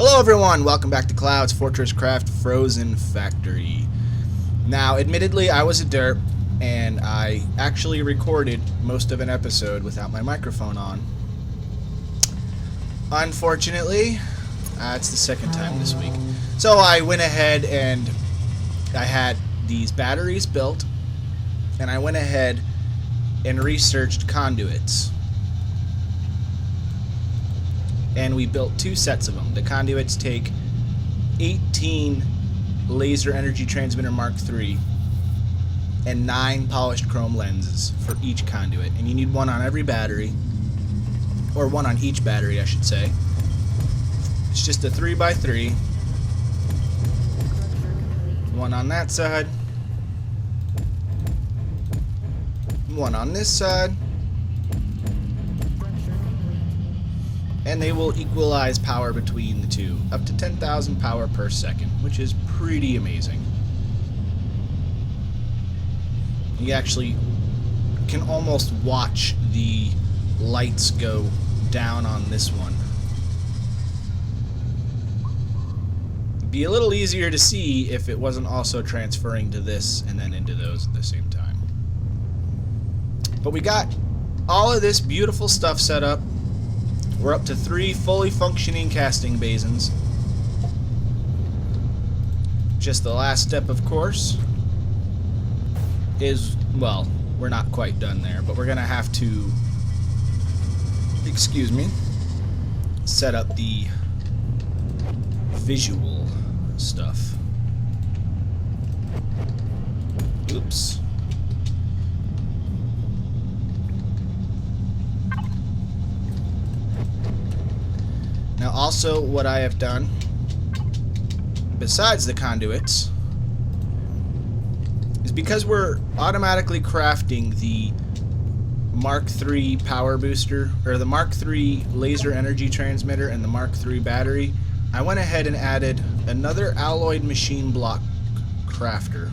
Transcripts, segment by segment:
Hello everyone, welcome back to Cloud's Fortresscraft Frozen Factory. Now, admittedly, I was a derp, and I actually recorded most of an episode without my microphone on. Unfortunately, it's the second time this week. So I went ahead and I had these batteries built, and I went ahead and researched conduits. And we built two sets of them. The conduits take 18 laser energy transmitter Mark III and 9 polished chrome lenses for each conduit. And you need one on every battery, or one on each battery, I should say. It's just a 3x3. One on that side. One on this side. And they will equalize power between the two, up to 10,000 power per second, which is pretty amazing. You actually can almost watch the lights go down on this one. It'd be a little easier to see if it wasn't also transferring to this and then into those at the same time. But we got all of this beautiful stuff set up. We're up to 3 fully functioning casting basins. Just the last step, of course, is, well, we're not quite done there, but we're going to have to, excuse me, set up the visual stuff. Oops. Now also what I have done, besides the conduits, is because we're automatically crafting the Mark III power booster, or the Mark III laser energy transmitter and the Mark III battery, I went ahead and added another alloyed machine block crafter.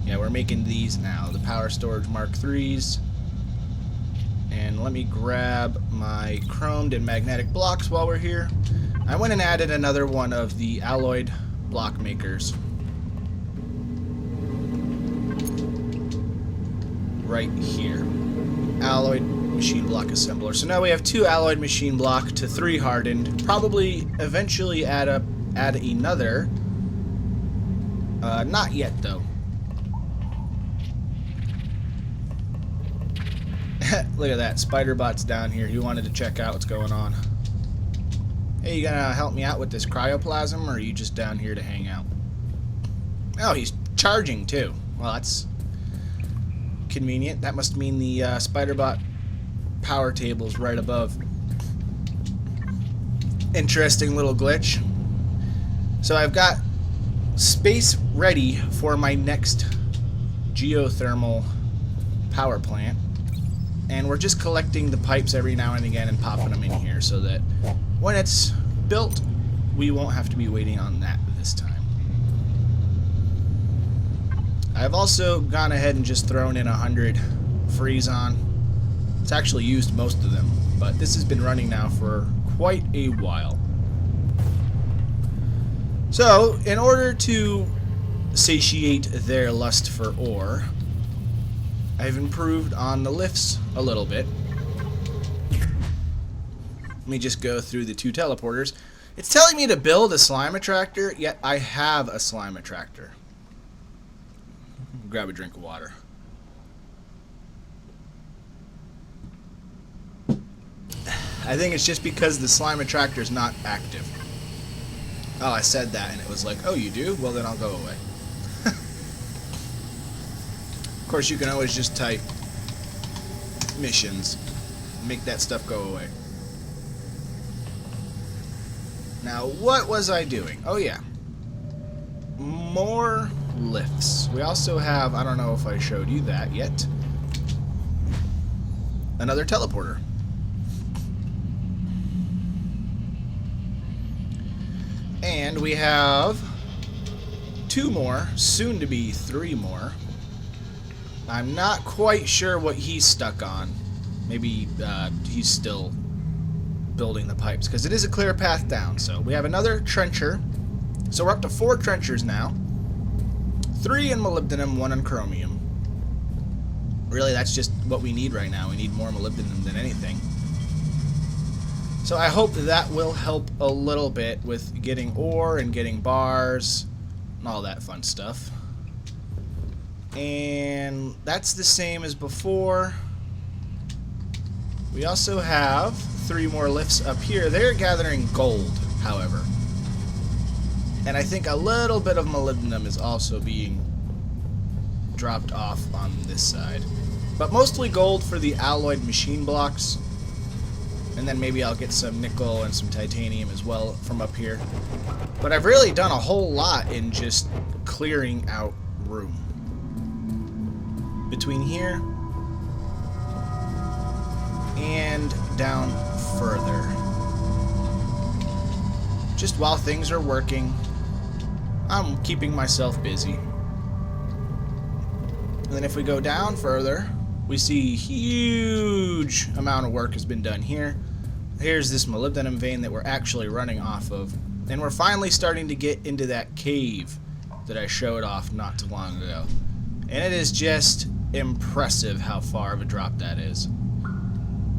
Yeah, we're making these now, the power storage Mark IIIs. And let me grab my chromed and magnetic blocks while we're here. I went and added another one of the alloyed block makers right here. Alloyed machine block assembler. So now we have 2 alloyed machine block to 3 hardened. Probably eventually add another. Not yet though. Look at that, Spiderbot's down here. He wanted to check out what's going on. Hey, you gonna help me out with this cryoplasm, or are you just down here to hang out? Oh, he's charging too. Well, that's convenient. That must mean the Spiderbot power table's right above. Interesting little glitch. So I've got space ready for my next geothermal power plant. And we're just collecting the pipes every now and again and popping them in here so that when it's built, we won't have to be waiting on that this time. I've also gone ahead and just thrown in 100 Freezon. It's actually used most of them, but this has been running now for quite a while. So, in order to satiate their lust for ore, I've improved on the lifts a little bit. Let me just go through the 2 teleporters. It's telling me to build a slime attractor, yet I have a slime attractor. Grab a drink of water. I think it's just because the slime attractor is not active. Oh, I said that and it was like, oh, you do? Well, then I'll go away. Of course, you can always just type missions, make that stuff go away. Now, what was I doing? Oh yeah, more lifts. We also have, I don't know if I showed you that yet, another teleporter. And we have 2 more, soon to be 3 more. I'm not quite sure what he's stuck on. Maybe he's still building the pipes, because it is a clear path down. So we have another trencher. So we're up to 4 trenchers now. 3 in molybdenum, 1 in chromium. Really, that's just what we need right now. We need more molybdenum than anything. So I hope that will help a little bit with getting ore and getting bars and all that fun stuff. And that's the same as before. We also have 3 more lifts up here. They're gathering gold, however. And I think a little bit of molybdenum is also being dropped off on this side. But mostly gold for the alloyed machine blocks. And then maybe I'll get some nickel and some titanium as well from up here. But I've really done a whole lot in just clearing out room. Between here and down further. Just while things are working, I'm keeping myself busy. And then if we go down further, we see huge amount of work has been done here. Here's this molybdenum vein that we're actually running off of. And we're finally starting to get into that cave that I showed off not too long ago. And it is just impressive how far of a drop that is.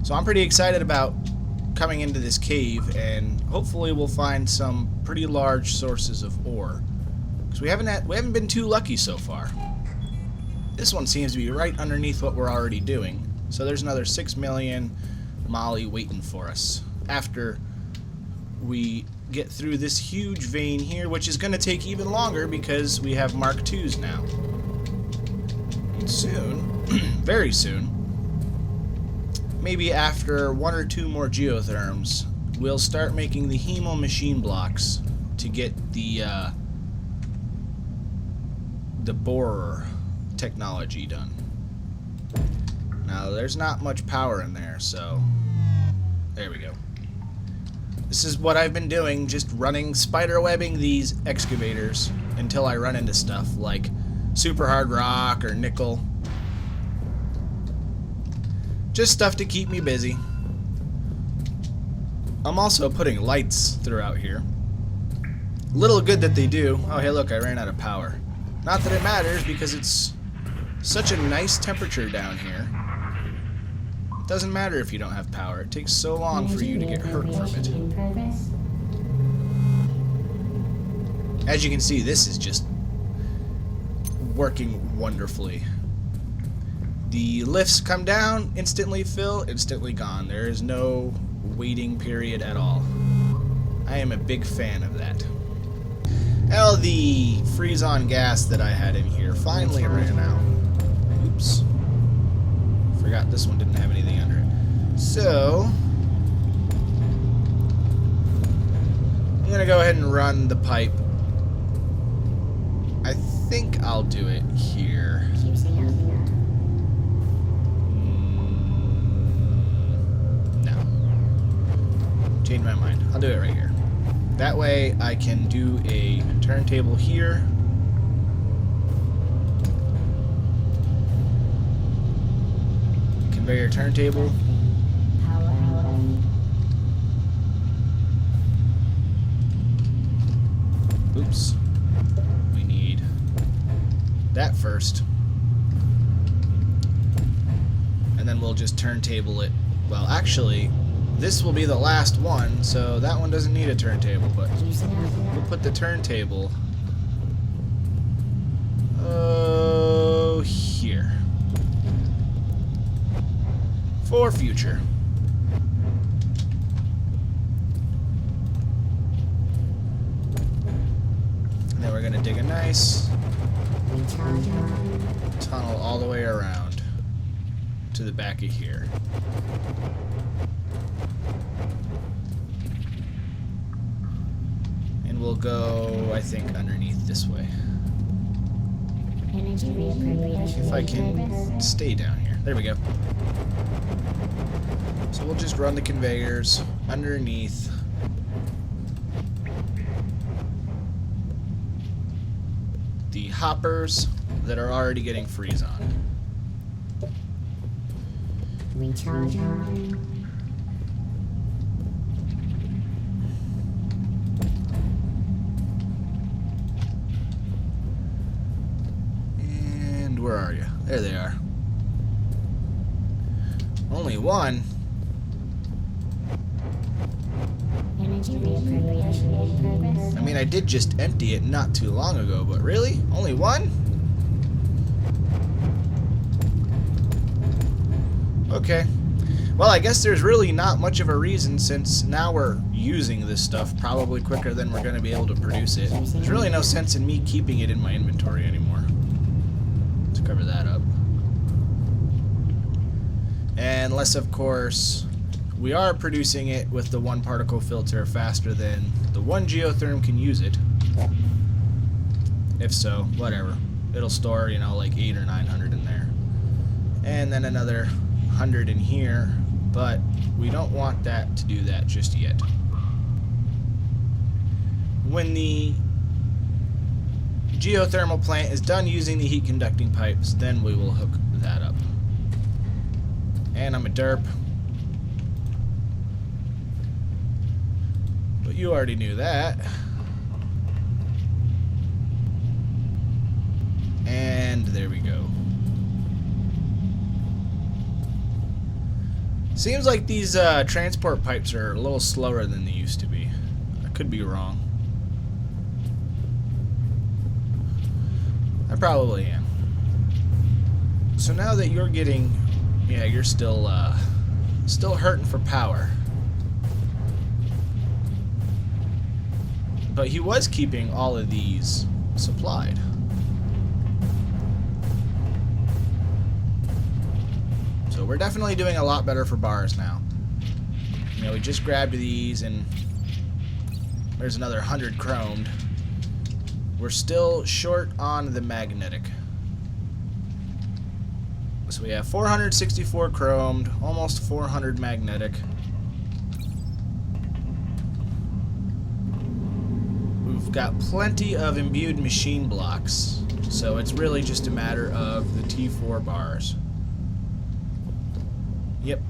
So I'm pretty excited about coming into this cave, and hopefully we'll find some pretty large sources of ore. Because we haven't been too lucky so far. This one seems to be right underneath what we're already doing. So there's another 6 million moly waiting for us after we get through this huge vein here, which is going to take even longer because we have Mark IIs now. And soon, very soon, maybe after 1 or 2 more geotherms, we'll start making the hemo machine blocks to get the borer technology done. Now, there's not much power in there, so there we go. This is what I've been doing, just running, spiderwebbing these excavators until I run into stuff like super hard rock or nickel. Just stuff to keep me busy. I'm also putting lights throughout here. Little good that they do. Oh, hey, look, I ran out of power. Not that it matters, because it's such a nice temperature down here. It doesn't matter if you don't have power. It takes so long for you to get hurt from it. As you can see, this is just working wonderfully. The lifts come down, instantly fill, instantly gone. There is no waiting period at all. I am a big fan of that. Well, the Freezon gas that I had in here finally ran out. Oops. Forgot this one didn't have anything under it. So, I'm going to go ahead and run the pipe. I think I'll do it here. Change my mind. I'll do it right here. That way I can do a turntable here. Conveyor turntable. Oops. We need that first. And then we'll just turntable it. Well, actually, this will be the last one, so that one doesn't need a turntable, but we'll put the turntable here for future. And then we're going to dig a nice tunnel all the way around to the back of here. We'll go, I think, underneath this way. If I can stay down here. There we go. So we'll just run the conveyors underneath. The hoppers that are already getting Freezon. There they are. Only one? Energy reappropriation in progress. I mean, I did just empty it not too long ago, but really? Only one? Okay. Well, I guess there's really not much of a reason, since now we're using this stuff probably quicker than we're going to be able to produce it. There's really no sense in me keeping it in my inventory anymore. Let's cover that up. Unless, of course, we are producing it with the one particle filter faster than the one geotherm can use it. If so, whatever. It'll store, you know, like 800 or 900 in there. And then another 100 in here, but we don't want that to do that just yet. When the geothermal plant is done using the heat conducting pipes, then we will hook that up. And I'm a derp. But you already knew that. And there we go. Seems like these transport pipes are a little slower than they used to be. I could be wrong. I probably am. So now that you're getting... Yeah, you're still hurting for power. But he was keeping all of these supplied. So we're definitely doing a lot better for bars now. You know, we just grabbed these and there's another 100 chromed. We're still short on the magnetic. So we have 464 chromed, almost 400 magnetic. We've got plenty of imbued machine blocks, so it's really just a matter of the T4 bars. Yep.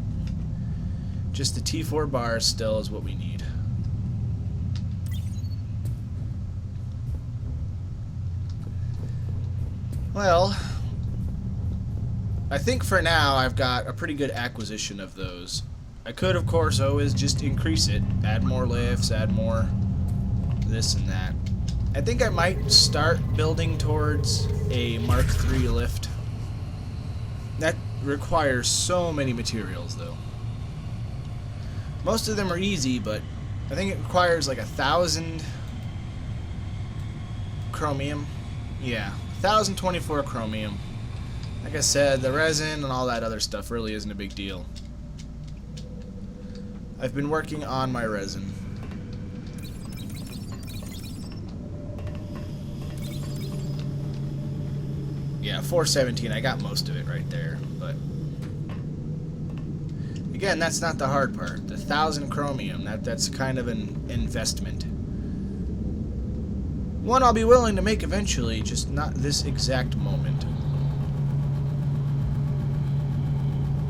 Just the T4 bars still is what we need. Well, I think for now I've got a pretty good acquisition of those. I could, of course, always just increase it. Add more lifts, add more this and that. I think I might start building towards a Mark III lift. That requires so many materials, though. Most of them are easy, but I think it requires like 1,000 chromium. Yeah, 1,024 chromium. Like I said, the resin and all that other stuff really isn't a big deal. I've been working on my resin. Yeah, 417, I got most of it right there, but again, that's not the hard part. The 1,000 chromium, that's kind of an investment. One I'll be willing to make eventually, just not this exact moment.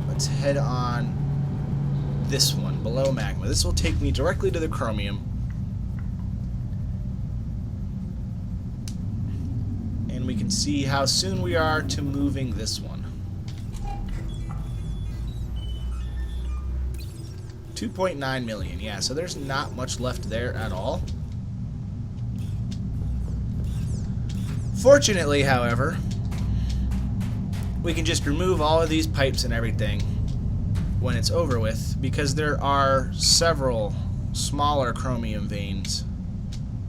Let's head on this one, below magma. This will take me directly to the chromium. And we can see how soon we are to moving this one. 2.9 million, yeah, so there's not much left there at all. Fortunately, however, we can just remove all of these pipes and everything when it's over with, because there are several smaller chromium veins.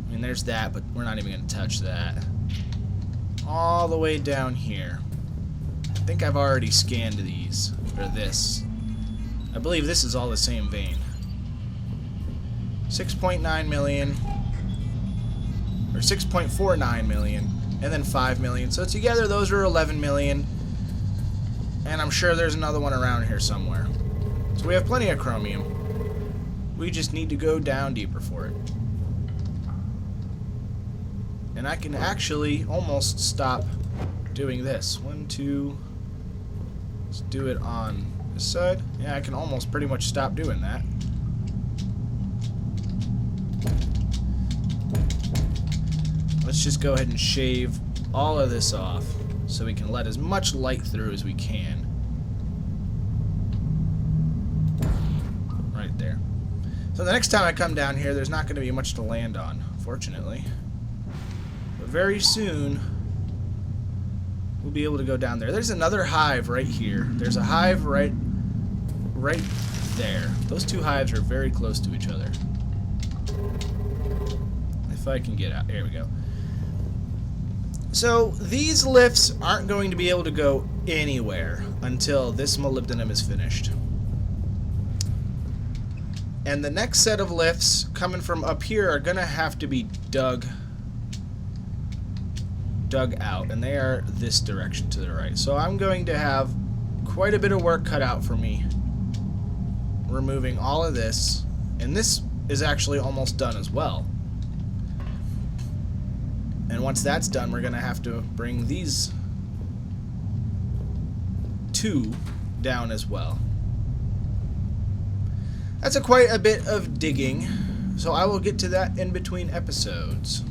I mean, there's that, but we're not even going to touch that. All the way down here. I think I've already scanned these, or this. I believe this is all the same vein. 6.9 million, or 6.49 million, and then 5 million. So together those are 11 million. And I'm sure there's another one around here somewhere. So we have plenty of chromium. We just need to go down deeper for it. And I can actually almost stop doing this. 1, 2. Let's do it on this side. Yeah, I can almost pretty much stop doing that. Let's just go ahead and shave all of this off. so we can let as much light through as we can. Right there. So the next time I come down here, there's not going to be much to land on, fortunately. But very soon, we'll be able to go down there. There's another hive right here. There's a hive right there. Those two hives are very close to each other. If I can get out. There we go. So these lifts aren't going to be able to go anywhere until this molybdenum is finished. And the next set of lifts coming from up here are going to have to be dug out, and they are this direction to the right. So I'm going to have quite a bit of work cut out for me removing all of this, and this is actually almost done as well. And once that's done, we're going to have to bring these two down as well. That's quite a bit of digging, so I will get to that in between episodes.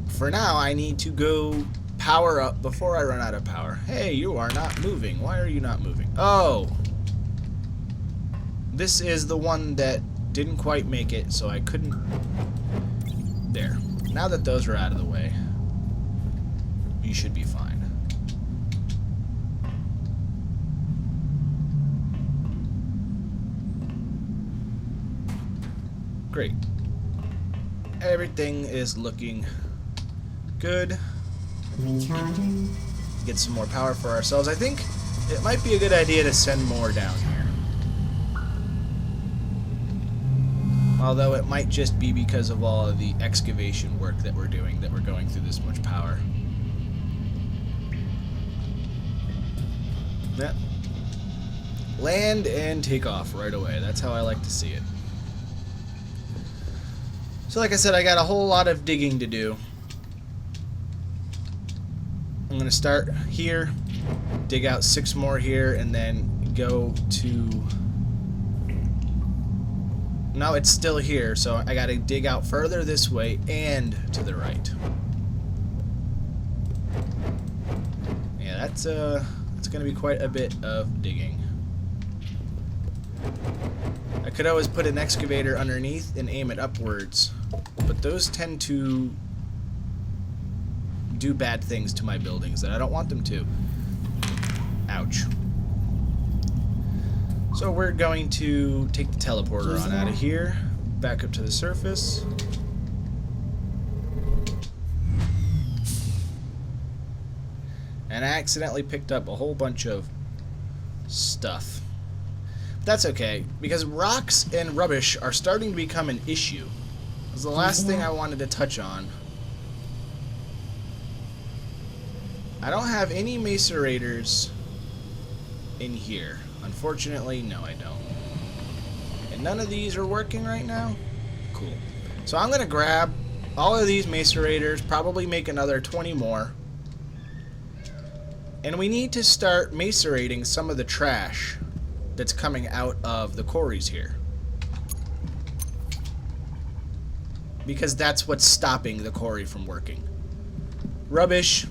For now, I need to go power up before I run out of power. Hey, you are not moving. Why are you not moving? Oh! This is the one that didn't quite make it, so I couldn't... There. Now that those are out of the way, you should be fine. Great. Everything is looking good. Recharging. Get some more power for ourselves. I think it might be a good idea to send more down here. Although it might just be because of all of the excavation work that we're doing that we're going through this much power. Yeah. Land and take off right away. That's how I like to see it. So like I said, I got a whole lot of digging to do. I'm going to start here, dig out 6 more here, and then go to... No, it's still here, so I got to dig out further this way and to the right. Yeah, that's going to be quite a bit of digging. I could always put an excavator underneath and aim it upwards, but those tend to do bad things to my buildings that I don't want them to. Ouch. So we're going to take the teleporter on out of here, back up to the surface. And I accidentally picked up a whole bunch of stuff. That's okay, because rocks and rubbish are starting to become an issue. It was the last thing I wanted to touch on. I don't have any macerators in here. Unfortunately, no, I don't. And none of these are working right now? Cool. So I'm going to grab all of these macerators, probably make another 20 more. And we need to start macerating some of the trash that's coming out of the quarries here. Because that's what's stopping the quarry from working. Rubbish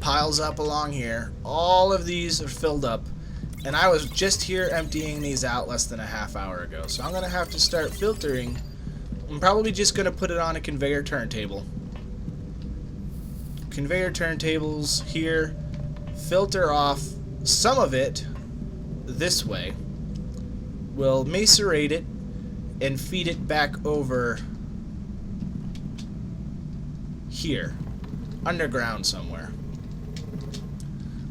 piles up along here. All of these are filled up. And I was just here emptying these out less than a half hour ago. So I'm going to have to start filtering. I'm probably just going to put it on a conveyor turntable. Conveyor turntables here. Filter off some of it this way. We'll macerate it and feed it back over here. Underground somewhere.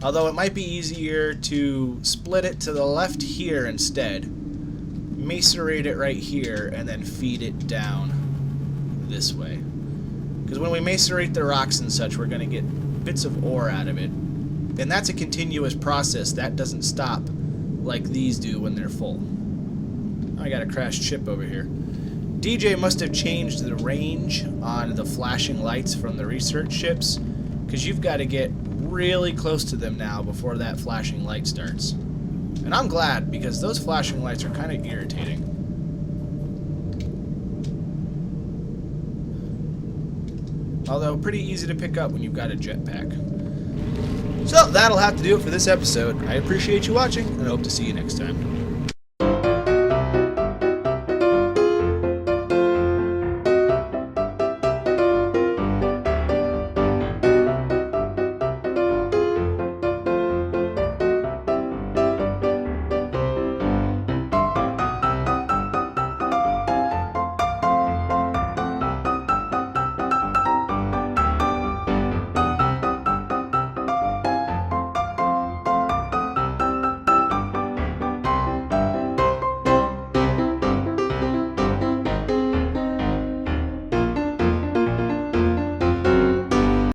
Although it might be easier to split it to the left here instead. Macerate it right here and then feed it down this way. Because when we macerate the rocks and such, we're going to get bits of ore out of it. And that's a continuous process. That doesn't stop like these do when they're full. I got a crashed ship over here. DJ must have changed the range on the flashing lights from the research ships, because you've got to get really close to them now before that flashing light starts. And I'm glad, because those flashing lights are kind of irritating. Although pretty easy to pick up when you've got a jetpack. So that'll have to do it for this episode. I appreciate you watching and hope to see you next time.